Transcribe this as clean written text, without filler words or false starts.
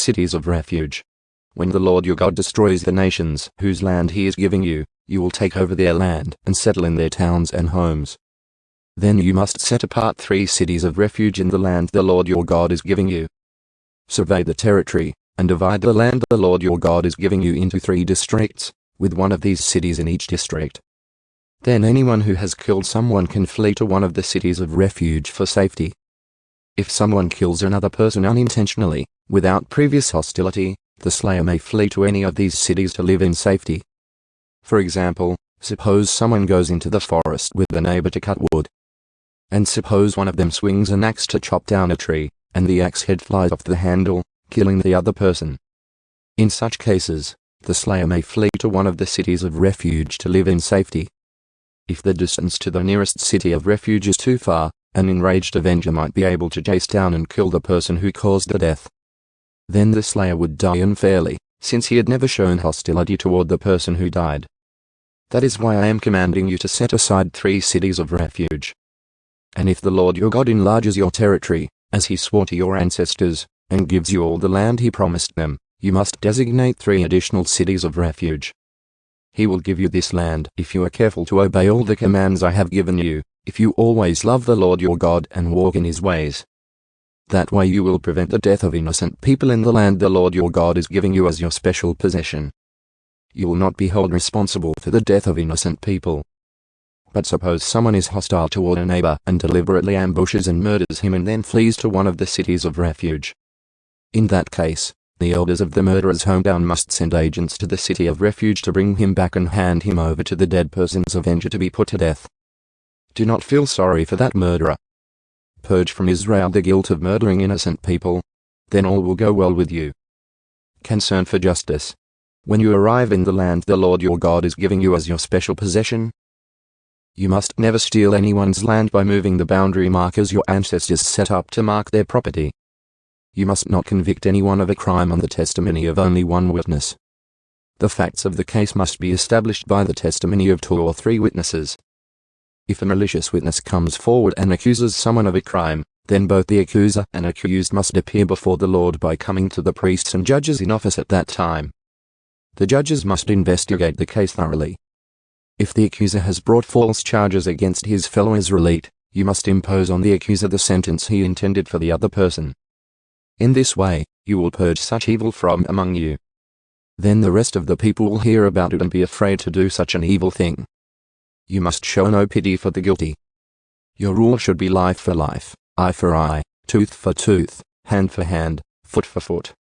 cities of refuge. When the Lord your God destroys the nations whose land he is giving you, you will take over their land and settle in their towns and homes. Then you must set apart 3 cities of refuge in the land the Lord your God is giving you. Survey the territory, and divide the land the Lord your God is giving you into 3 districts, with one of these cities in each district. Then anyone who has killed someone can flee to one of the cities of refuge for safety. If someone kills another person unintentionally, without previous hostility, the slayer may flee to any of these cities to live in safety. For example, suppose someone goes into the forest with a neighbor to cut wood. And suppose one of them swings an axe to chop down a tree, and the axe head flies off the handle, killing the other person. In such cases, the slayer may flee to one of the cities of refuge to live in safety. If the distance to the nearest city of refuge is too far, an enraged avenger might be able to chase down and kill the person who caused the death. Then the slayer would die unfairly, since he had never shown hostility toward the person who died. That is why I am commanding you to set aside 3 cities of refuge. And if the Lord your God enlarges your territory, as he swore to your ancestors, and gives you all the land he promised them, you must designate 3 additional cities of refuge. He will give you this land if you are careful to obey all the commands I have given you, if you always love the Lord your God and walk in his ways. That way you will prevent the death of innocent people in the land the Lord your God is giving you as your special possession. You will not be held responsible for the death of innocent people. But suppose someone is hostile toward a neighbor and deliberately ambushes and murders him and then flees to one of the cities of refuge. In that case, the elders of the murderer's hometown must send agents to the city of refuge to bring him back and hand him over to the dead person's avenger to be put to death. Do not feel sorry for that murderer. Purge from Israel the guilt of murdering innocent people. Then all will go well with you. Concern for justice. When you arrive in the land the Lord your God is giving you as your special possession, you must never steal anyone's land by moving the boundary markers your ancestors set up to mark their property. You must not convict anyone of a crime on the testimony of only one witness. The facts of the case must be established by the testimony of 2 or 3 witnesses. If a malicious witness comes forward and accuses someone of a crime, then both the accuser and accused must appear before the Lord by coming to the priests and judges in office at that time. The judges must investigate the case thoroughly. If the accuser has brought false charges against his fellow Israelite, you must impose on the accuser the sentence he intended for the other person. In this way, you will purge such evil from among you. Then the rest of the people will hear about it and be afraid to do such an evil thing. You must show no pity for the guilty. Your rule should be life for life, eye for eye, tooth for tooth, hand for hand, foot for foot.